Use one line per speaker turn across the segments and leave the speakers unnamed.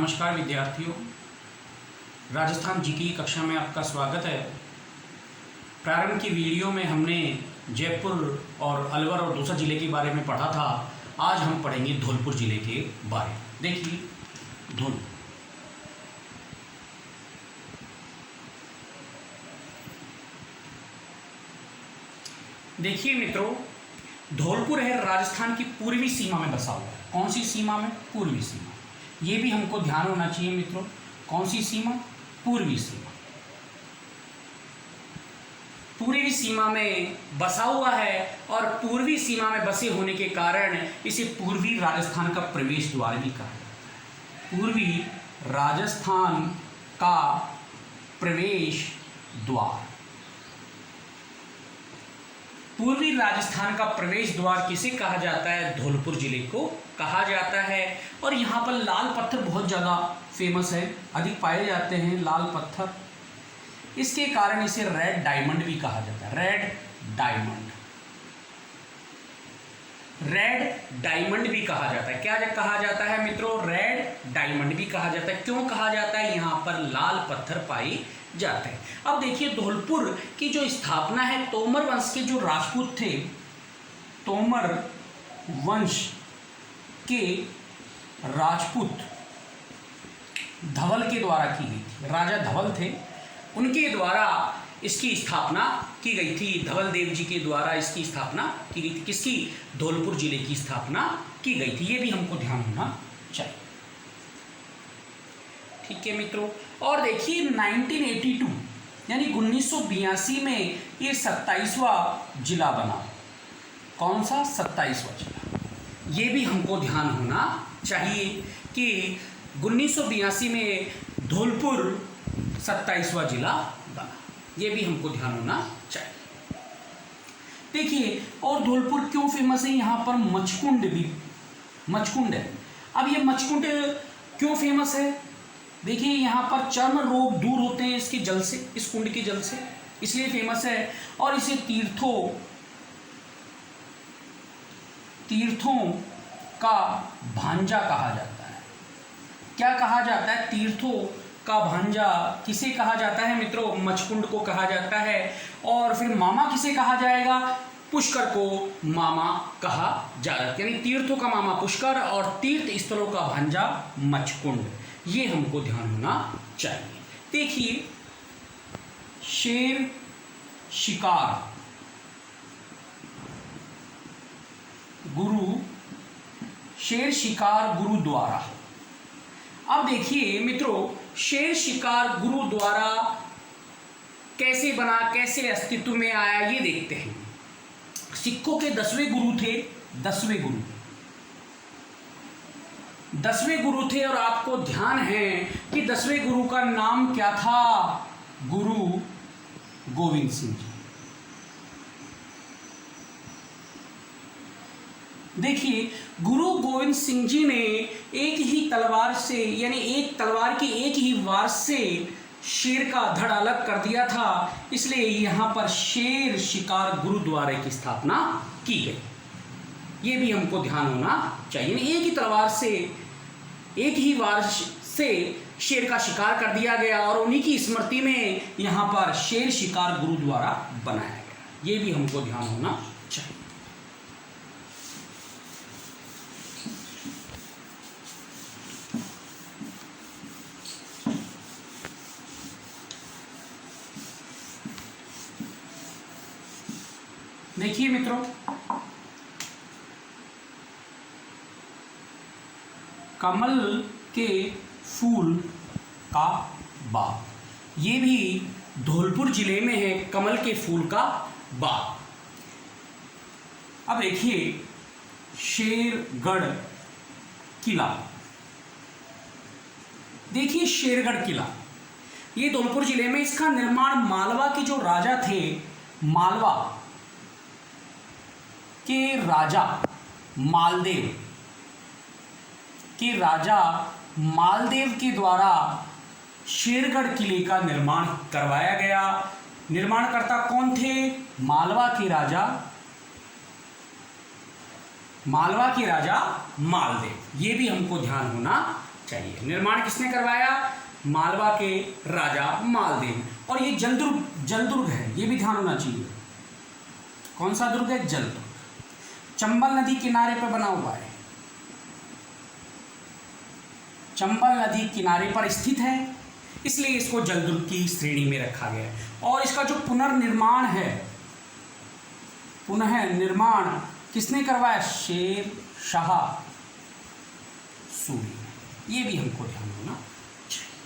नमस्कार विद्यार्थियों, राजस्थान जीके की कक्षा में आपका स्वागत है। प्रारंभ की वीडियो में हमने जयपुर और अलवर और दौसा जिले के बारे में पढ़ा था। आज हम पढ़ेंगे धौलपुर जिले के बारे में। देखिए धौलपुर, देखिए मित्रों, धौलपुर है राजस्थान की पूर्वी सीमा में बसा हुआ है। कौन सी सीमा में? पूर्वी सीमा। ये भी हमको ध्यान होना चाहिए मित्रों। कौन सी सीमा? पूर्वी सीमा। पूर्वी सीमा में बसा हुआ है और पूर्वी सीमा में बसे होने के कारण इसे पूर्वी राजस्थान का प्रवेश द्वार भी कहा जाता है। पूर्वी राजस्थान का प्रवेश द्वार। पूर्वी राजस्थान का प्रवेश द्वार किसे कहा जाता है? धौलपुर जिले को कहा जाता है। और यहाँ पर लाल पत्थर बहुत ज़्यादा फेमस है, अधिक पाए जाते हैं लाल पत्थर। इसके कारण इसे रेड डायमंड भी कहा जाता है। रेड डायमंड, रेड डायमंड भी कहा जाता है। क्या कहा जाता है मित्रों? रेड डायमंड भी कहा जाता है। क्यों कहा जाता है? यहाँ पर लाल पत्थर पाए जाते हैं। अब देखिए, धौलपुर की जो स्थापना है तोमर वंश के जो राजपूत थे, तोमर वंश के राजपूत धवल के द्वारा की गई थी। राजा धवल थे, उनके द्वारा इसकी स्थापना की गई थी। धवल देव जी के द्वारा इसकी स्थापना की गई थी। किसकी? धौलपुर जिले की स्थापना की गई थी। ये भी हमको ध्यान होना चाहिए। ठीक है मित्रों। और देखिए 1982 यानी 1982 में ये 27वां जिला बना। कौन सा? 27वां जिला। ये भी हमको ध्यान होना चाहिए कि 1982 में धौलपुर 27वां जिला बना। ये भी हमको ध्यान होना चाहिए। देखिए, और धौलपुर क्यों फेमस है? यहाँ पर मचकुंड भी, मचकुंड है। अब ये मचकुंड क्यों फेमस है? देखिए, यहाँ पर चर्म रोग दूर होते हैं इसके जल से, इस कुंड के जल से, इसलिए फेमस है। और इसे तीर्थों का भांजा कहा जाता है। क्या कहा जाता है? तीर्थों का भांजा। किसे कहा जाता है मित्रों? मचकुंड को कहा जाता है। और फिर मामा किसे कहा जाएगा? पुष्कर को मामा कहा जाता है। यानी तीर्थों का मामा पुष्कर और तीर्थ स्थलों का भांजा मचकुंड। ये हमको ध्यान होना चाहिए। देखिए, शेर शिकार गुरु, शेर शिकार गुरुद्वारा। अब देखिए मित्रों, शेर शिकार गुरुद्वारा कैसे बना, कैसे अस्तित्व में आया, ये देखते हैं। सिखों के 10वें गुरु थे, 10वें गुरु, 10वें गुरु थे। और आपको ध्यान है कि 10वें गुरु का नाम क्या था? गुरु गोविंद सिंह जी। देखिए, गुरु गोविंद सिंह जी ने एक ही तलवार से, यानी एक तलवार की एक ही वार से शेर का धड़ अलग कर दिया था। इसलिए यहाँ पर शेर शिकार गुरुद्वारे की स्थापना की गई। ये भी हमको ध्यान होना चाहिए। एक ही तलवार से, एक ही वार से शेर का शिकार कर दिया गया और उन्हीं की स्मृति में यहाँ पर शेर शिकार गुरुद्वारा बनाया गया। ये भी हमको ध्यान होना चाहिए। देखिए मित्रों, कमल के फूल का बाग। ये भी धौलपुर जिले में है, कमल के फूल का बाग। अब देखिए, शेरगढ़ किला। देखिए, शेरगढ़ किला ये धौलपुर जिले में, इसका निर्माण मालवा के जो राजा थे, मालवा के राजा मालदेव के द्वारा शेरगढ़ किले का निर्माण करवाया गया। निर्माणकर्ता कौन थे? मालवा के राजा मालदेव। ये भी हमको ध्यान होना चाहिए। निर्माण किसने करवाया? मालवा के राजा मालदेव। और ये जलदुर्ग है, ये भी ध्यान होना चाहिए। कौन सा दुर्ग है? जलदुर्ग। चंबल नदी किनारे पर बना हुआ है, चंबल नदी किनारे पर स्थित है, इसलिए इसको जलदुर्ग की श्रेणी में रखा गया है। और इसका जो पुनर्निर्माण है, पुनः निर्माण किसने करवाया? शेर शाह सूरी। ये भी हमको ध्यान होना।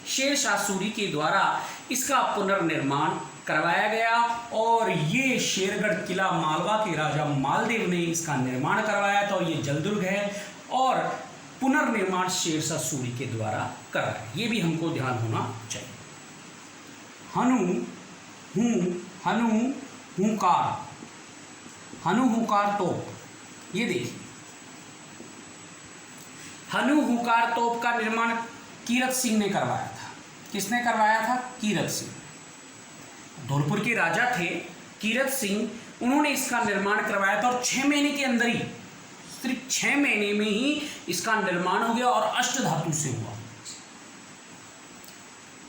शेर शाह सूरी के द्वारा इसका पुनर्निर्माण करवाया गया और ये शेरगढ़ किला मालवा के राजा मालदेव ने इसका निर्माण करवाया था। ये जलदुर्ग है और पुनर्निर्माण शेर शाह सूरी के द्वारा कराया। ये भी हमको ध्यान होना चाहिए। हनु हुंकार तोप, ये देखिए, हनु हुंकार तोप का निर्माण कीरत सिंह ने करवाया था। किसने करवाया था? कीरत सिंह। धौलपुर के राजा थे कीरत सिंह, उन्होंने इसका निर्माण करवाया था और 6 महीने के अंदर ही, सिर्फ 6 महीने में ही इसका निर्माण हो गया और अष्टधातु से हुआ,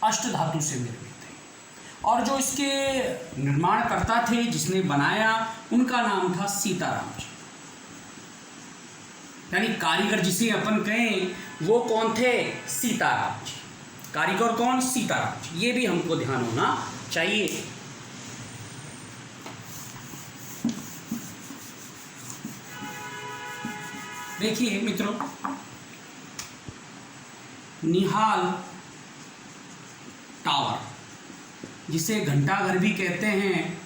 अष्टधातु से निर्मित है। और जो इसके निर्माण करता थे, जिसने बनाया, उनका नाम था सीताराम जी। यानी कारीगर जिसे अपन कहें वो कौन थे? सीताराम जी। कारीगर कौन? सीताराम जी। ये भी हमको ध्यान होना चाहिए। देखिए मित्रों, निहाल टावर, जिसे घंटाघर भी कहते हैं,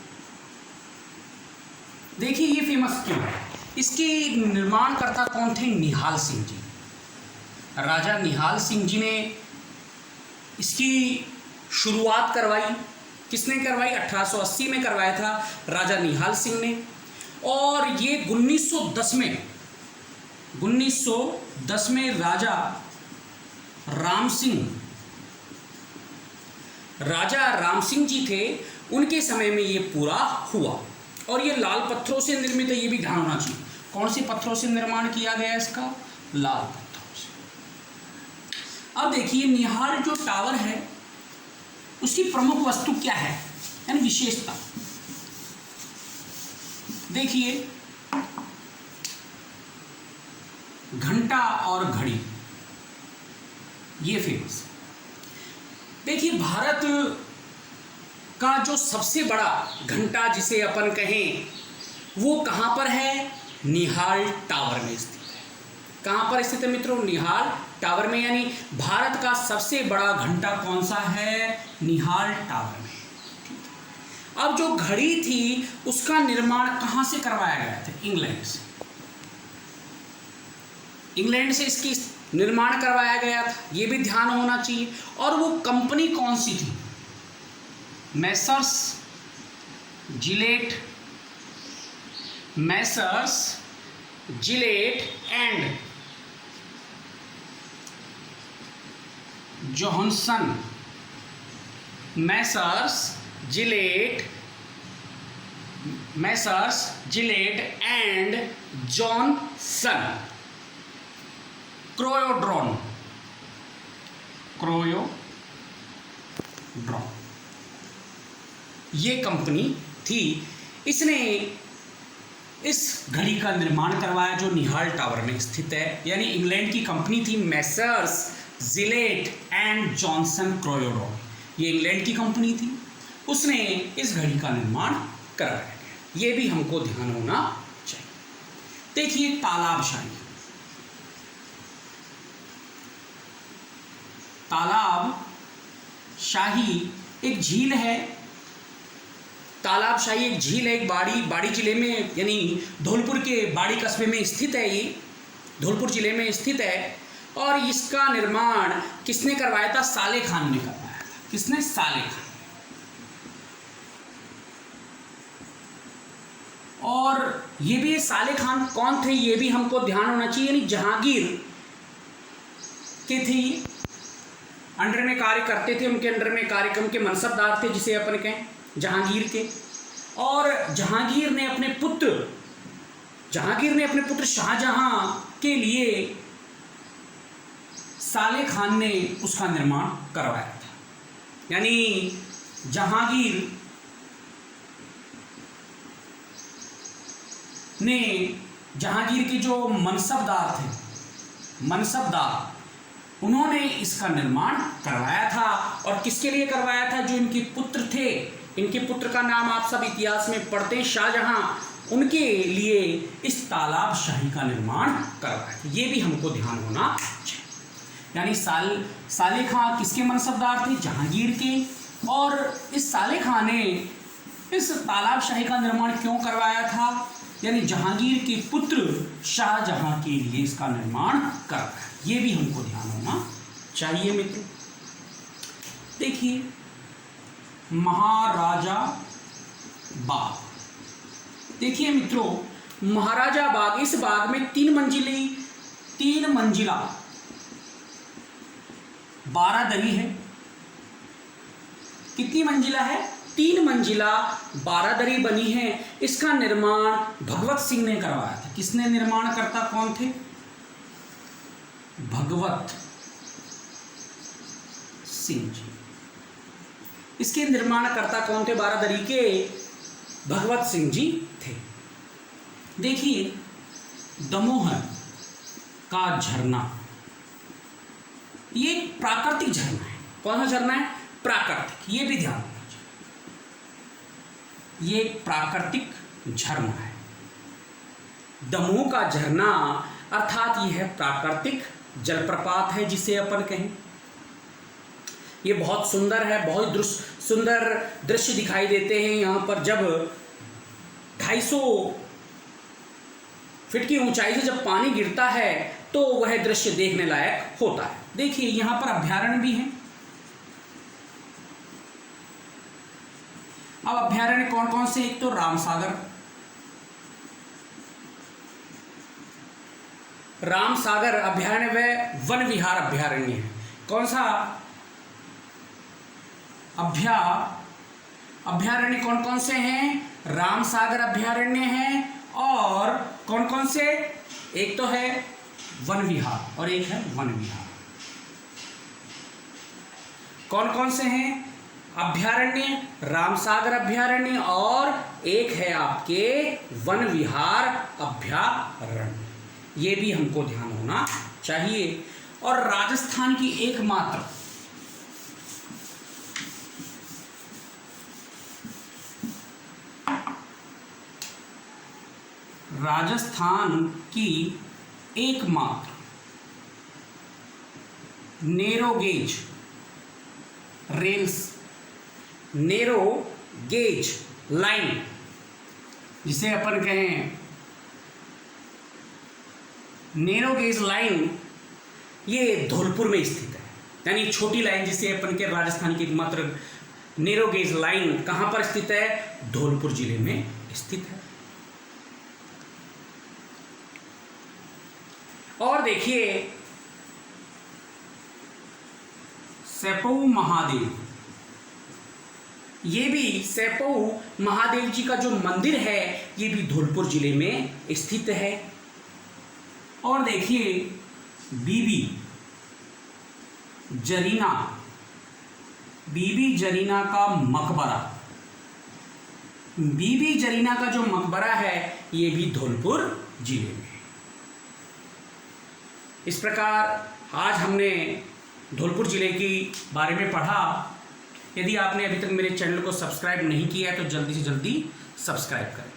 देखिए ये फेमस क्यों है? इसके निर्माणकर्ता कौन थे? निहाल सिंह जी। राजा निहाल सिंह जी ने इसकी शुरुआत करवाई। किसने करवाई? 1880 में करवाया था राजा निहाल सिंह ने। और ये 1910 में राजा राम सिंह जी थे, उनके समय में ये पूरा हुआ। और ये लाल पत्थरों से निर्मित है, ये भी ध्यान होना चाहिए। कौन से पत्थरों से निर्माण किया गया इसका? लाल पत्थरों से। अब देखिए, निहाल जो टावर है उसकी प्रमुख वस्तु क्या है, यानी विशेषता। देखिए, घंटा और घड़ी, ये फेमस है। देखिए, भारत का जो सबसे बड़ा घंटा जिसे अपन कहें, वो कहाँ पर है? निहाल टावर में स्थित है। कहाँ पर स्थित है मित्रों? निहाल टावर में। यानी भारत का सबसे बड़ा घंटा कौन सा है? निहाल टावर में। अब जो घड़ी थी उसका निर्माण कहाँ से करवाया गया था? इंग्लैंड से। इंग्लैंड से इसकी निर्माण करवाया गया था, ये भी ध्यान होना चाहिए। और वो कंपनी कौन सी थी? Messrs Gillette and Johnson. Messrs Gillette and Johnson. Croydon, ये कंपनी थी। इसने इस घड़ी का निर्माण करवाया जो निहाल टावर में स्थित है। यानी इंग्लैंड की कंपनी थी messrs Gillette and Johnson Croydon, ये इंग्लैंड की कंपनी थी। उसने इस घड़ी का निर्माण करवाया गया, ये भी हमको ध्यान होना चाहिए। देखिए, तालाब शाही एक झील है। तालाब शाही एक झील है, एक बाड़ी जिले में, यानी धौलपुर के बाड़ी कस्बे में स्थित है। ये धौलपुर जिले में स्थित है। और इसका निर्माण किसने करवाया था? साले खान ने करवाया था। किसने? साले खान। और ये भी साले खान कौन थे, ये भी हमको ध्यान होना चाहिए। यानी जहांगीर के थे, अंडर में कार्य करते थे, उनके अंडर में कार्यक्रम के मनसबदार थे, जिसे अपन कहें जहांगीर के। और जहांगीर ने अपने पुत्र शाहजहां के लिए साले खान ने उसका निर्माण करवाया था। यानी जहांगीर ने, जहांगीर के जो मनसबदार थे, उन्होंने इसका निर्माण करवाया था। और किसके लिए करवाया था? जो इनके पुत्र थे, इनके पुत्र का नाम आप सब इतिहास में पढ़ते हैं, शाहजहां, उनके लिए इस तालाब शाही का निर्माण करवाया था। ये भी हमको ध्यान होना चाहिए। यानी साले खां किसके मनसबदार थे? जहांगीर के। और इस साले खां ने इस तालाब शाही का निर्माण क्यों करवाया था? यानी जहांगीर के पुत्र शाहजहां के लिए इसका निर्माण करवाया। ये भी हमको ध्यान होना चाहिए मित्रों। देखिए, महाराजा बाग। देखिए मित्रों, महाराजा बाग, इस बाग में 3 मंजिला बारादरी है। कितनी मंजिला है? 3 मंजिला बारादरी बनी है। इसका निर्माण भगवत सिंह ने करवाया था। किसने निर्माणकर्ता कौन थे? भगवत सिंह जी। इसके निर्माणकर्ता कौन थे? बारादरी के भगवत सिंह जी थे। देखिए, दमोह का झरना, ये एक प्राकृतिक झरना है। कौन सा झरना है? प्राकृतिक। ये भी ध्यान रखना चाहिए, ये एक प्राकृतिक झरना है। दमोह का झरना अर्थात यह है प्राकृतिक जलप्रपात है, जिसे अपन कहें। ये बहुत सुंदर है, बहुत सुंदर दृश्य दिखाई देते हैं यहाँ पर। जब 250 फीट की ऊंचाई से जब पानी गिरता है तो वह दृश्य देखने लायक होता है। देखिए, यहाँ पर अभ्यारण्य भी है। अब अभ्यारण्य कौन कौन से? एक तो रामसागर अभ्यारण्य व वन विहार अभ्यारण्य है। कौन सा अभ्यारण्य कौन कौन से हैं? रामसागर अभ्यारण्य है। और कौन कौन से? एक तो है वन विहार और एक है वन विहार। कौन कौन से हैं अभ्यारण्य? रामसागर अभ्यारण्य और एक है आपके वन विहार अभ्यारण्य। ये भी हमको ध्यान होना चाहिए। और राजस्थान की एकमात्र नैरो गेज लाइन, जिसे अपन कहें नैरो गेज लाइन, ये धौलपुर में स्थित है। यानी छोटी लाइन जिसे अपन के राजस्थान की एकमात्र नैरो गेज लाइन कहाँ पर स्थित है? धौलपुर जिले में स्थित है। और देखिए, सेपऊ महादेव, ये भी सेपऊ महादेव जी का जो मंदिर है ये भी धौलपुर जिले में स्थित है। और देखिए, बीबी जरीना का मकबरा, बीबी जरीना का जो मकबरा है ये भी धौलपुर जिले में। इस प्रकार आज हमने धौलपुर जिले के बारे में पढ़ा। यदि आपने अभी तक मेरे चैनल को सब्सक्राइब नहीं किया है तो जल्दी से जल्दी सब्सक्राइब करें।